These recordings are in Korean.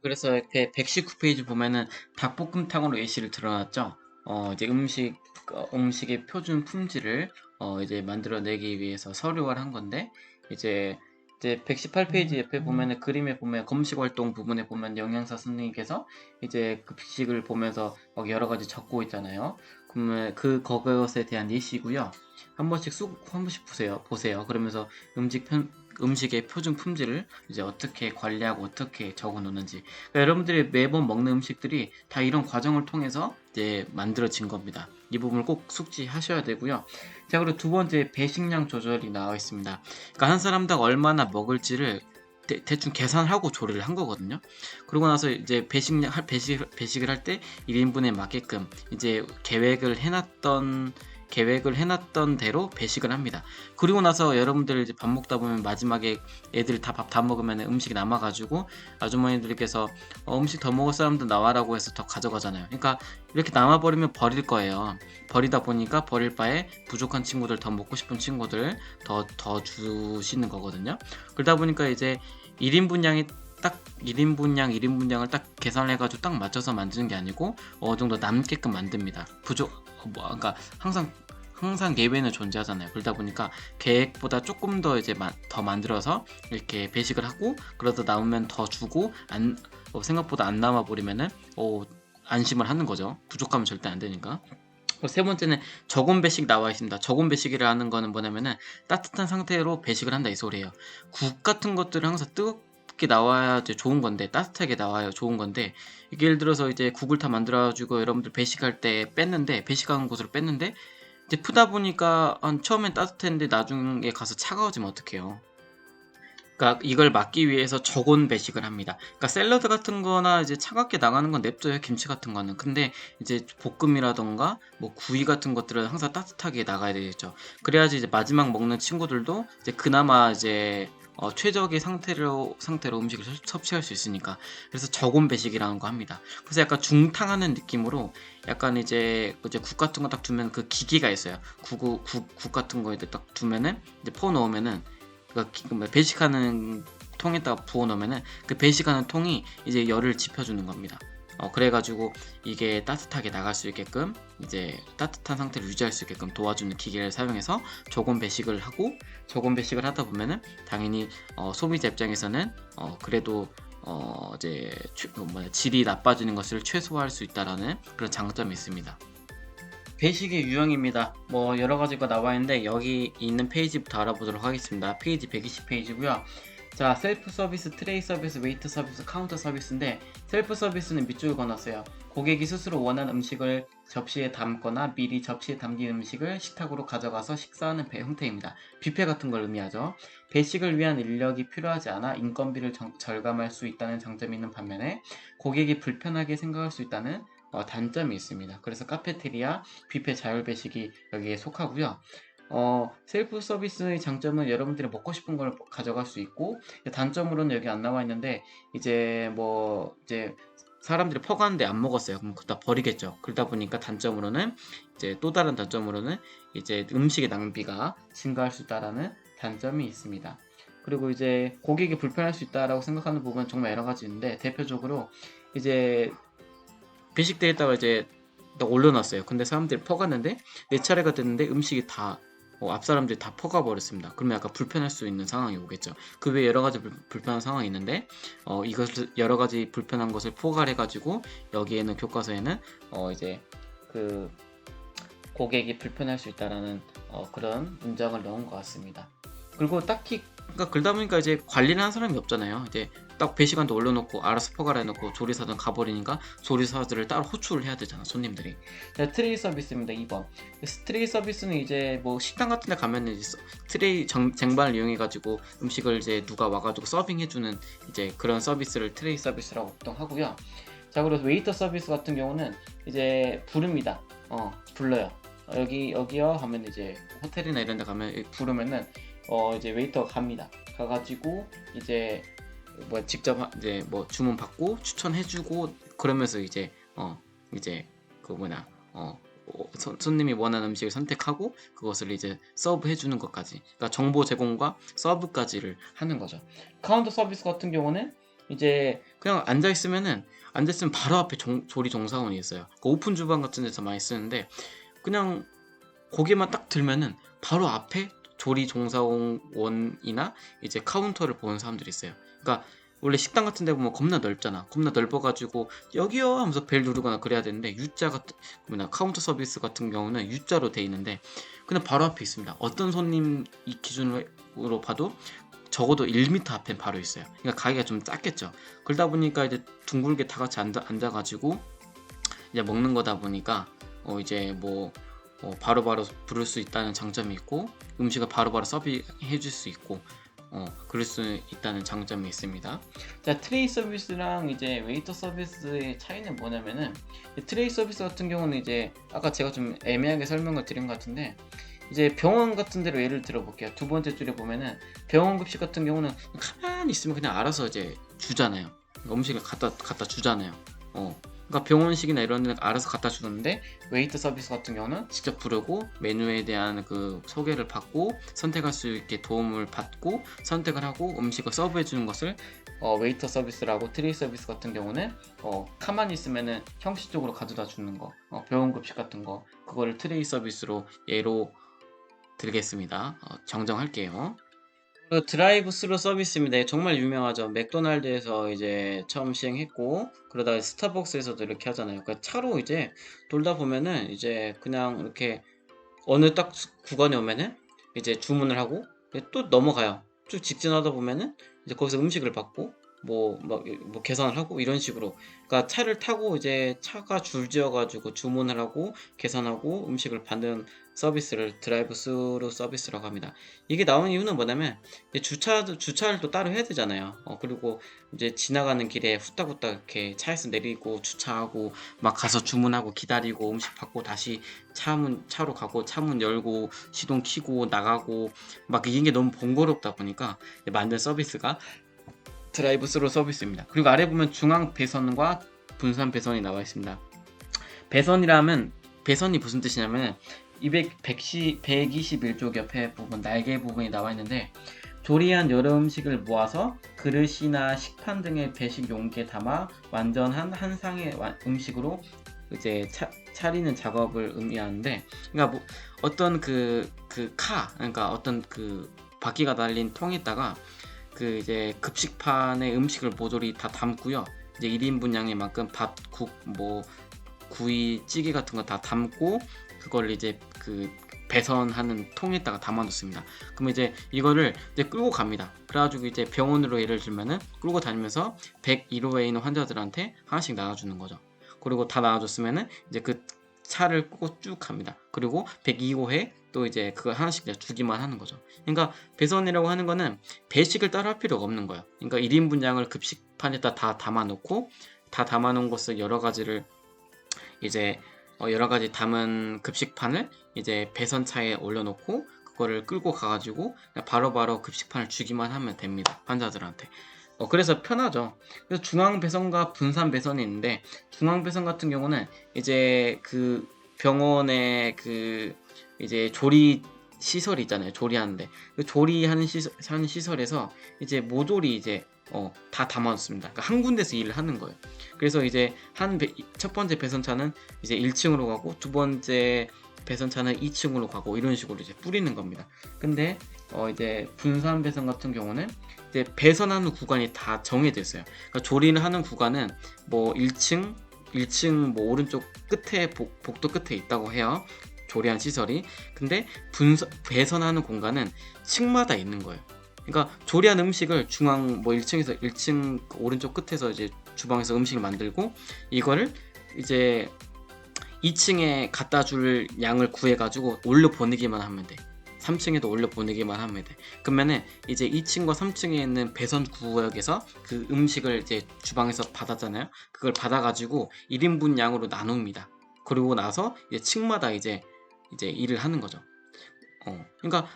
그래서 이렇게 119페이지 보면은 닭볶음탕으로 예시를 들어놨죠. 이제 음식의 표준 품질을 이제 만들어내기 위해서 서류화를 한 건데, 이제 118페이지 옆에 보면은 그림에 보면 검식 활동 부분에 보면 영양사 선생님께서 이제 그 비식을 보면서 막 여러 가지 적고 있잖아요. 그러면 그것에 대한 예시고요. 한 번씩 보세요. 그러면서 음식의 표준 품질을 이제 어떻게 관리하고 어떻게 적어 놓는지. 그러니까 여러분들이 매번 먹는 음식들이 다 이런 과정을 통해서 이제 만들어진 겁니다. 이 부분을 꼭 숙지하셔야 되고요. 자, 그리고 두 번째 배식량 조절이 나와 있습니다. 그러니까 한 사람당 얼마나 먹을지를 대충 계산하고 조리를 한 거거든요. 그러고 나서 이제 배식을 할 때 1인분에 맞게끔 이제 계획을 해놨던 대로 배식을 합니다. 그리고 나서 여러분들 이제 밥 먹다 보면 마지막에 애들 다 밥 다 먹으면 음식이 남아가지고 아주머니들께서 음식 더 먹을 사람들 나와라고 해서 더 가져가잖아요. 그러니까 이렇게 남아버리면 버릴 거예요. 버리다 보니까 버릴 바에 부족한 친구들, 더 먹고 싶은 친구들 더 주시는 거거든요. 그러다 보니까 이제 1인분량이 딱 1인분량을 딱 계산을 해가지고 딱 맞춰서 만드는 게 아니고 어느 정도 남게끔 만듭니다. 그러니까 항상 예외는 존재하잖아요. 그러다 보니까 계획보다 조금 더 이제 더 만들어서 이렇게 배식을 하고, 그러다 남으면 더 주고, 생각보다 안 남아 버리면은 안심을 하는 거죠. 부족하면 절대 안 되니까. 세 번째는 저온 배식 나와 있습니다. 저온 배식이라는 거는 뭐냐면은 따뜻한 상태로 배식을 한다 이 소리예요. 국 같은 것들은 항상 뜨겁게 나와야 좋은 건데, 따뜻하게 나와야 좋은 건데, 이게 예를 들어서 이제 국을 다 만들어가지고 여러분들 배식할 때 배식하는 곳으로 뺐는데 이제 푸다 보니까 처음엔 따뜻했는데 나중에 가서 차가워지면 어떡해요. 그러니까 이걸 막기 위해서 저온 배식을 합니다. 그러니까 샐러드 같은 거나 이제 차갑게 나가는 건 냅둬요. 김치 같은 거는. 근데 이제 볶음이라던가 뭐 구이 같은 것들은 항상 따뜻하게 나가야 되겠죠. 그래야지 이제 마지막 먹는 친구들도 이제 그나마 이제 최적의 상태로 음식을 섭취할 수 있으니까. 그래서 저온 배식이라는 거 합니다. 그래서 약간 중탕하는 느낌으로 약간 이제 국 같은 거 딱 두면 그 기계가 있어요. 국 같은 거에 딱 두면은 이제 퍼 넣으면은 배식하는 통에다가 부어 놓으면은 그 배식하는 통이 이제 열을 지펴주는 겁니다. 그래가지고 이게 따뜻하게 나갈 수 있게끔, 이제 따뜻한 상태를 유지할 수 있게끔 도와주는 기계를 사용해서 저온 배식을 하다 보면은 당연히 소비자 입장에서는 그래도 이제 질이 나빠지는 것을 최소화할 수 있다라는 그런 장점이 있습니다. 배식의 유형입니다. 뭐 여러 가지가 나와 있는데 여기 있는 페이지부터 알아보도록 하겠습니다. 페이지 120페이지고요. 자, 셀프 서비스, 트레이 서비스, 웨이트 서비스, 카운터 서비스인데, 셀프 서비스는 밑줄 그어놨어요. 고객이 스스로 원하는 음식을 접시에 담거나 미리 접시에 담긴 음식을 식탁으로 가져가서 식사하는 형태입니다. 뷔페 같은 걸 의미하죠. 배식을 위한 인력이 필요하지 않아 인건비를 절감할 수 있다는 장점이 있는 반면에 고객이 불편하게 생각할 수 있다는 단점이 있습니다. 그래서 카페테리아, 뷔페 자율 배식이 여기에 속하고요. 셀프 서비스의 장점은 여러분들이 먹고 싶은 걸 가져갈 수 있고, 단점으로는 여기 안 나와 있는데, 이제 사람들이 퍼가는데 안 먹었어요. 그럼 그다 버리겠죠. 그러다 보니까 단점으로는, 이제 또 다른 단점으로는 이제 음식의 낭비가 증가할 수 있다라는 단점이 있습니다. 그리고 이제 고객이 불편할 수 있다라고 생각하는 부분은 정말 여러 가지 있는데, 대표적으로 이제 배식대에다가 이제 딱 올려놨어요. 근데 사람들이 퍼갔는데 내 차례가 됐는데 음식이 다 앞 사람들이 다 퍼가 버렸습니다. 그러면 약간 불편할 수 있는 상황이 오겠죠. 그 외에 여러 가지 불편한 상황이 있는데 이것을 여러 가지 불편한 것을 포괄해 가지고 여기에는 교과서에는 이제 그 고객이 불편할 수 있다라는 그런 문장을 넣은 것 같습니다. 그리고 딱히 그러다 보니까 이제 관리를 하는 사람이 없잖아요. 이제 딱 배시간도 올려놓고 알아서 포괄 해놓고 조리사든 가버리니까 조리사들을 따로 호출을 해야 되잖아, 손님들이. 트레이 서비스입니다. 2번. 트레이 서비스는 이제 뭐 식당 같은 데 가면은 이제 트레이 쟁반을 이용해가지고 음식을 이제 누가 와가지고 서빙해주는 이제 그런 서비스를 트레이 서비스라고 보통 하고요. 자, 그래서 웨이터 서비스 같은 경우는 이제 부릅니다. 불러요. 여기요 하면 이제 호텔이나 이런 데 가면 부르면은 이제 웨이터가 갑니다. 가가지고 이제 직접 이제 주문 받고 추천해주고 그러면서 이제 손님이 원하는 음식을 선택하고 그것을 이제 서브해주는 것까지, 그러니까 정보 제공과 서브까지를 하는 거죠. 카운터 서비스 같은 경우는 이제 그냥 앉아 있으면 바로 앞에 조리 종사원이 있어요. 그 오픈 주방 같은 데서 많이 쓰는데 그냥 고개만 딱 들면은 바로 앞에 조리 종사원이나 이제 카운터를 보는 사람들이 있어요. 그러니까 원래 식당 같은 데 보면 겁나 넓잖아. 겁나 넓어가지고 여기요 하면서 벨 누르거나 그래야 되는데 U자 같은 뭐냐 카운터 서비스 같은 경우는 U자로 돼 있는데 그냥 바로 앞에 있습니다. 어떤 손님 이 기준으로 봐도 적어도 1m 앞엔 바로 있어요. 그러니까 가게가 좀 작겠죠. 그러다 보니까 이제 둥글게 다 같이 앉아가지고 이제 먹는 거다 보니까 이제 뭐 바로바로 부를 수 있다는 장점이 있고 음식을 바로바로 서비해 줄 수 있고 그럴 수 있다는 장점이 있습니다. 자, 트레이 서비스랑 이제 웨이터 서비스의 차이는 뭐냐면은 트레이 서비스 같은 경우는 이제 아까 제가 좀 애매하게 설명을 드린 것 같은데 이제 병원 같은 데로 예를 들어 볼게요. 두 번째 줄에 보면은 병원 급식 같은 경우는 가만히 있으면 그냥 알아서 이제 주잖아요. 음식을 갖다 주잖아요. 그러니까 병원식이나 이런 데는 알아서 갖다 주는데 웨이터 서비스 같은 경우는 직접 부르고 메뉴에 대한 그 소개를 받고 선택할 수 있게 도움을 받고 선택을 하고 음식을 서브해 주는 것을 웨이터 서비스라고, 트레이 서비스 같은 경우는 가만히 있으면은 형식적으로 가져다 주는 거, 병원 급식 같은 거 그거를 트레이 서비스로 예로 들겠습니다. 정정할게요. 드라이브 스루 서비스입니다. 정말 유명하죠. 맥도날드에서 이제 처음 시행했고, 그러다가 스타벅스에서도 이렇게 하잖아요. 그러니까 차로 이제 돌다 보면은 이제 그냥 이렇게 어느 딱 구간에 오면은 이제 주문을 하고 또 넘어가요. 쭉 직진하다 보면은 이제 거기서 음식을 받고 뭐 계산을 하고 이런 식으로. 그러니까 차를 타고 이제 차가 줄지어 가지고 주문을 하고 계산하고 음식을 받는 서비스를 드라이브 스루 서비스라고 합니다. 이게 나온 이유는 뭐냐면 이제 주차를 또 따로 해야 되잖아요. 그리고 이제 지나가는 길에 후딱후딱 이렇게 차에서 내리고 주차하고 막 가서 주문하고 기다리고 음식 받고 다시 차로 가고 차문 열고 시동 키고 나가고 막 이게 너무 번거롭다 보니까 만든 서비스가 드라이브 스루 서비스입니다. 그리고 아래 보면 중앙 배선과 분산 배선이 나와 있습니다. 배선이 무슨 뜻이냐면 121쪽 옆에 부분 날개 부분이 나와 있는데 조리한 여러 음식을 모아서 그릇이나 식판 등의 배식 용기에 담아 완전한 한 상의 음식으로 이제 차리는 작업을 의미하는데, 그러니까 뭐 어떤 그러니까 어떤 그 바퀴가 달린 통에다가 그 이제 급식판에 음식을 모조리 다 담고요. 이제 1인분 양의 만큼 밥, 국, 뭐 구이, 찌개 같은 거 다 담고 그걸 이제 그 배선하는 통에다가 담아놓습니다. 그러면 이제 이거를 이제 끌고 갑니다. 그래가지고 이제 병원으로 예를 들면은 끌고 다니면서 101호에 있는 환자들한테 하나씩 나눠주는 거죠. 그리고 다 나눠줬으면은 이제 그 차를 끄고 쭉 갑니다. 그리고 102호에 또 이제 그걸 하나씩 주기만 하는 거죠. 그러니까 배선이라고 하는 거는 배식을 따로 할 필요가 없는 거예요. 그러니까 1인분 양을 급식판에다 다 담아놓고 다 담아놓은 것을 여러 가지를 이제 여러 가지 담은 급식판을 이제 배선차에 올려놓고 그거를 끌고 가가지고 바로바로 급식판을 주기만 하면 됩니다. 환자들한테. 그래서 편하죠. 그래서 중앙 배선과 분산 배선이 있는데 중앙 배선 같은 경우는 이제 그 병원의 그 이제 조리 시설이 있잖아요. 조리하는데 그 조리하는 시설에서 이제 모조리 이제 다 담아놓습니다. 그러니까 한 군데서 일을 하는 거예요. 그래서 이제 첫 번째 배선차는 이제 1층으로 가고 두 번째 배선차는 2층으로 가고 이런 식으로 이제 뿌리는 겁니다. 근데 이제 분산 배선 같은 경우는 이제 배선하는 구간이 다 정해져 있어요. 그러니까 조리를 하는 구간은 뭐 1층 뭐 오른쪽 끝에 복도 끝에 있다고 해요. 조리한 시설이. 근데 배선하는 공간은 층마다 있는 거예요. 그러니까 조리한 음식을 중앙 뭐 1층 오른쪽 끝에서 이제 주방에서 음식을 만들고 이거를 이제 2층에 갖다 줄 양을 구해 가지고 올려 보내기만 하면 돼. 3층에도 올려 보내기만 하면 돼. 그러면은 이제 2층과 3층에 있는 배선 구역에서 그 음식을 이제 주방에서 받았잖아요. 그걸 받아 가지고 1인분 양으로 나눕니다. 그리고 나서 이제 층마다 이제 일을 하는 거죠. 그러니까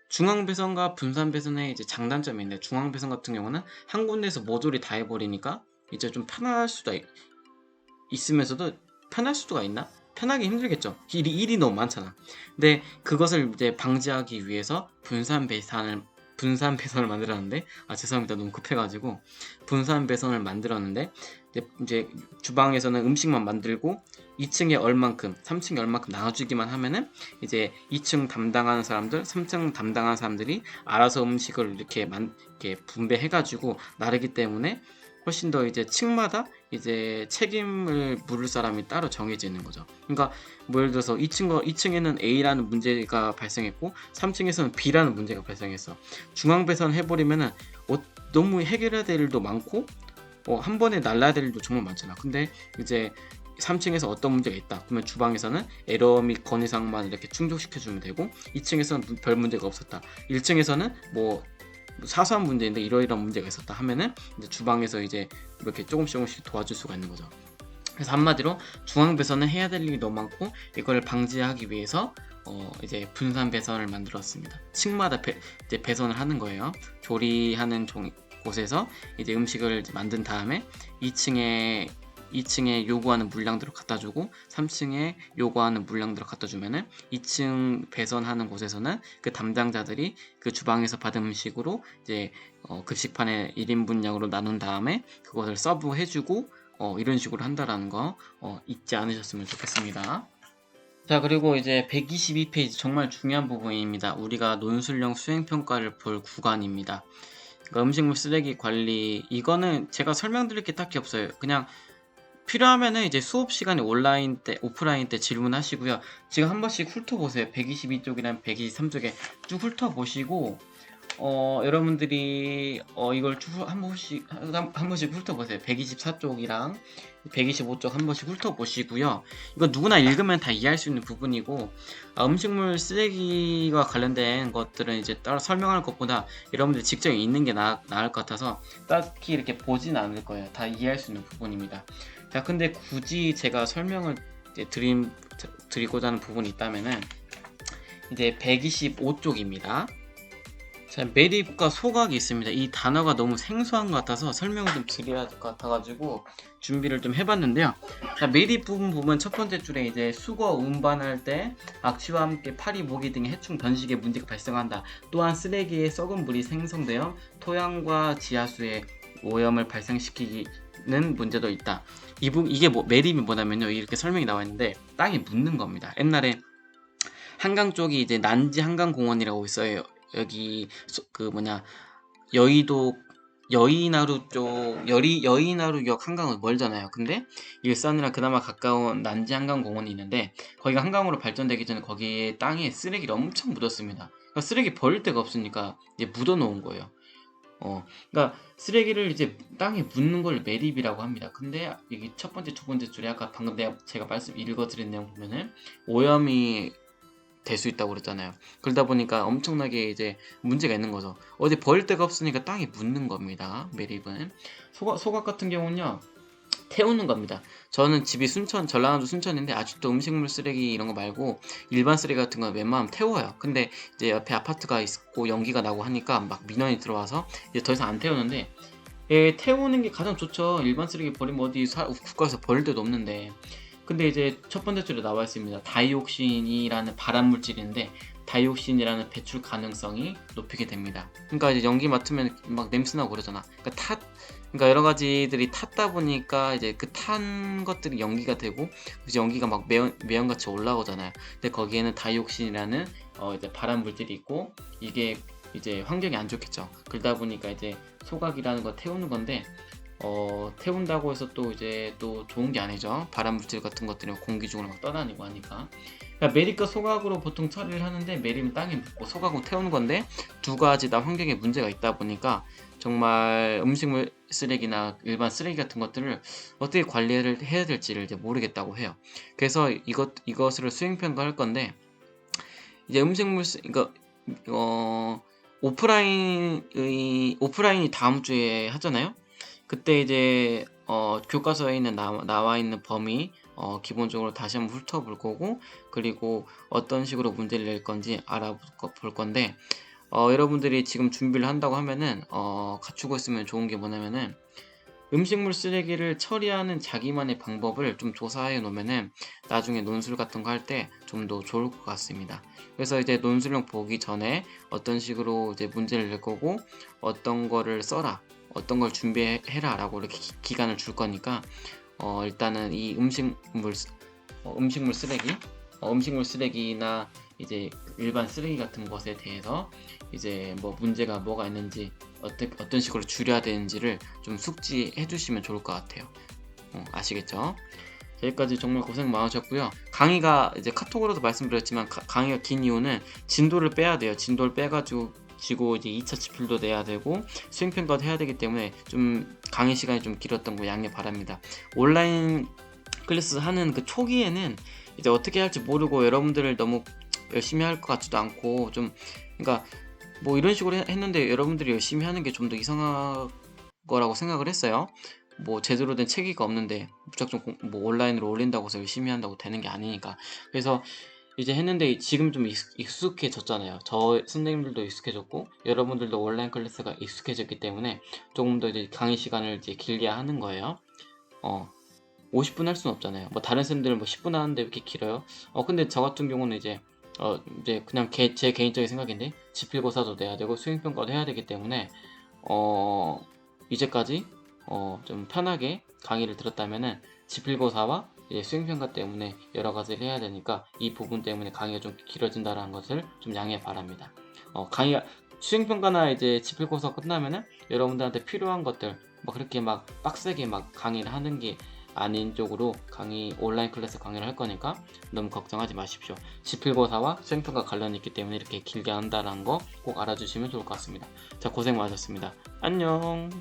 중앙 배선과 분산 배선의 이제 장단점이 있는데 중앙 배선 같은 경우는 한 군데에서 모조리 다 해버리니까 이제 좀 편할 수도 있으면서도 편할 수가 있나? 편하기 힘들겠죠. 일이 너무 많잖아. 근데 그것을 이제 방지하기 위해서 분산 배선을 분산 배선을 만들었는데, 죄송합니다. 너무 급해가지고. 분산 배선을 만들었는데, 이제 주방에서는 음식만 만들고 2층에 얼만큼, 3층에 얼만큼 나눠주기만 하면은 이제 2층 담당하는 사람들, 3층 담당하는 사람들이 알아서 음식을 이렇게 분배해가지고 나르기 때문에 훨씬 더 이제 층마다 이제 책임을 물을 사람이 따로 정해지는 거죠. 그러니까 뭐 예를 들어서 2층에는 A라는 문제가 발생했고 3층에서는 B라는 문제가 발생했어. 중앙 배선 해버리면은 너무 해결해야 될 일도 많고 한 번에 날라야 될 일도 정말 많잖아. 근데 이제 3층에서 어떤 문제가 있다. 그러면 주방에서는 에러 및 건의사항만 이렇게 충족시켜주면 되고 2층에서는 별 문제가 없었다. 1층에서는 뭐 사소한 문제인데 이러이러한 문제가 있었다 하면은 이제 주방에서 이제 이렇게 조금씩 도와줄 수가 있는 거죠. 그래서 한마디로 중앙 배선은 해야 될 일이 너무 많고 이걸 방지하기 위해서 이제 분산 배선을 만들었습니다. 층마다 이제 배선을 하는 거예요. 조리하는 곳에서 이제 음식을 만든 다음에 2층에 요구하는 물량들을 갖다 주고 3층에 요구하는 물량들을 갖다 주면은 2층 배선하는 곳에서는 그 담당자들이 그 주방에서 받은 음식으로 이제 급식판에 1인분량으로 나눈 다음에 그것을 서브해 주고 이런 식으로 한다라는 거 잊지 않으셨으면 좋겠습니다. 자, 그리고 이제 122페이지 정말 중요한 부분입니다. 우리가 논술형 수행평가를 볼 구간입니다. 그러니까 음식물 쓰레기 관리, 이거는 제가 설명드릴 게 딱히 없어요. 그냥 필요하면은 이제 수업 시간에 온라인 때, 오프라인 때 질문하시고요. 지금 한 번씩 훑어보세요. 122쪽이랑 123쪽에 쭉 훑어보시고, 여러분들이 이걸 쭉 한 번씩 훑어보세요. 124쪽이랑 125쪽 한 번씩 훑어보시고요. 이거 누구나 읽으면 다 이해할 수 있는 부분이고, 음식물 쓰레기와 관련된 것들은 이제 따로 설명할 것보다 여러분들 직접 읽는 게 나을 것 같아서 딱히 이렇게 보진 않을 거예요. 다 이해할 수 있는 부분입니다. 자, 근데 굳이 제가 설명을 이제 드리고자 하는 부분이 있다면은 이제 125쪽입니다. 자, 매립과 소각이 있습니다. 이 단어가 너무 생소한 것 같아서 설명을 좀 드려야 될 것 같아가지고 준비를 좀 해봤는데요. 자, 매립 부분 보면 첫 번째 줄에 이제 수거 운반할 때 악취와 함께 파리, 모기 등의 해충 번식의 문제가 발생한다. 또한 쓰레기에 썩은 물이 생성되어 토양과 지하수에 오염을 발생시키는 문제도 있다. 이게 매립이 뭐냐면요. 이렇게 설명이 나와 있는데 땅에 묻는 겁니다. 옛날에 한강 쪽이 이제 난지 한강공원이라고 있어요. 여기 여의도 여의나루 쪽 여의나루역 한강은 멀잖아요. 근데 일산이랑 그나마 가까운 난지 한강공원이 있는데 거기가 한강으로 발전되기 전에 거기에 땅에 쓰레기를 엄청 묻었습니다. 그러니까 쓰레기 버릴 데가 없으니까 이제 묻어 놓은 거예요. 그러니까 쓰레기를 이제 땅에 묻는 걸 매립이라고 합니다. 근데 여기 첫 번째, 두 번째 줄에 아까 방금 제가 읽어드린 내용 보면은 오염이 될 수 있다고 그랬잖아요. 그러다 보니까 엄청나게 이제 문제가 있는 거죠. 어디 버릴 데가 없으니까 땅에 묻는 겁니다. 매립은. 소각 같은 경우는요. 태우는 겁니다. 저는 집이 전라남도 순천인데 아직도 음식물 쓰레기 이런 거 말고 일반 쓰레기 같은 거 웬만하면 태워요. 근데 이제 옆에 아파트가 있고 연기가 나고 하니까 막 민원이 들어와서 이제 더 이상 안 태우는데 태우는 게 가장 좋죠. 일반 쓰레기 버리면 어디 국가에서 버릴 데도 없는데. 근데 이제 첫 번째 줄에 나와 있습니다. 다이옥신이라는 발암 물질인데 다이옥신이라는 배출 가능성이 높이게 됩니다. 그러니까 이제 연기 맡으면 막 냄새나고 그러잖아. 그러니까 여러 가지들이 탔다 보니까 이제 그 탄 것들이 연기가 되고 이제 연기가 막 매연같이 올라오잖아요. 근데 거기에는 다이옥신이라는 이제 발암 물질이 있고 이게 이제 환경이 안 좋겠죠. 그러다 보니까 이제 소각이라는 거 태우는 건데 태운다고 해서 또 이제 또 좋은 게 아니죠. 발암 물질 같은 것들이 공기 중으로 막 떠다니고 하니까. 그러니까 매립과 소각으로 보통 처리를 하는데 매립은 땅에 묻고 소각으로 태우는 건데 두 가지 다 환경에 문제가 있다 보니까 정말 음식물 쓰레기나 일반 쓰레기 같은 것들을 어떻게 관리를 해야 될지를 이제 모르겠다고 해요. 그래서 이것을 수행평가할 건데 이제 그러니까 오프라인이 다음 주에 하잖아요. 그때 이제 교과서에 나와 있는 범위 기본적으로 다시 한번 훑어볼 거고 그리고 어떤 식으로 문제를 낼 건지 알아볼 건데 여러분들이 지금 준비를 한다고 하면은 갖추고 있으면 좋은 게 뭐냐면은 음식물 쓰레기를 처리하는 자기만의 방법을 좀 조사해 놓으면은 나중에 논술 같은 거 할 때 좀 더 좋을 것 같습니다. 그래서 이제 논술용 보기 전에 어떤 식으로 이제 문제를 낼 거고 어떤 거를 써라, 어떤 걸 준비해라라고 이렇게 기간을 줄 거니까 일단은 이 음식물 쓰레기, 음식물 쓰레기나 이제 일반 쓰레기 같은 것에 대해서 이제 뭐 문제가 뭐가 있는지 어떤 식으로 줄여야 되는지를 좀 숙지해 주시면 좋을 것 같아요. 아시겠죠? 여기까지 정말 고생 많으셨고요. 강의가 이제 카톡으로도 말씀드렸지만 강의가 긴 이유는 진도를 빼야 돼요. 진도를 빼가지고 이제 2차 지필도 내야 되고 수행평가도 해야 되기 때문에 좀 강의 시간이 좀 길었던 거 양해 바랍니다. 온라인 클래스 하는 그 초기에는 이제 어떻게 할지 모르고 여러분들을 너무 열심히 할 것 같지도 않고 좀, 그러니까 뭐 이런 식으로 했는데 여러분들이 열심히 하는 게 좀 더 이상한 거라고 생각을 했어요. 뭐 제대로 된 체계가 없는데 무작정 뭐 온라인으로 올린다고 해서 열심히 한다고 되는 게 아니니까. 그래서 이제 했는데 지금 좀 익숙해졌잖아요. 저 선생님들도 익숙해졌고 여러분들도 온라인 클래스가 익숙해졌기 때문에 조금 더 이제 강의 시간을 이제 길게 하는 거예요. 50분 할 수는 없잖아요. 뭐 다른 쌤들은 뭐 10분 하는데 왜 이렇게 길어요? 근데 저 같은 경우는 이제 그냥 제 개인적인 생각인데 지필고사도 내야 되고 수행평가도 해야 되기 때문에 이제까지 좀 편하게 강의를 들었다면은 지필고사와 이제 수행평가 때문에 여러 가지를 해야 되니까 이 부분 때문에 강의가 좀 길어진다는 것을 좀 양해 바랍니다. 강의가 수행평가나 이제 지필고사 끝나면은 여러분들한테 필요한 것들 뭐 그렇게 막 빡세게 막 강의를 하는 게 아닌 쪽으로 온라인 클래스 강의를 할 거니까 너무 걱정하지 마십시오. 지필고사와 수행평가 관련이 있기 때문에 이렇게 길게 한다는 거 꼭 알아주시면 좋을 것 같습니다. 자, 고생 많으셨습니다. 안녕.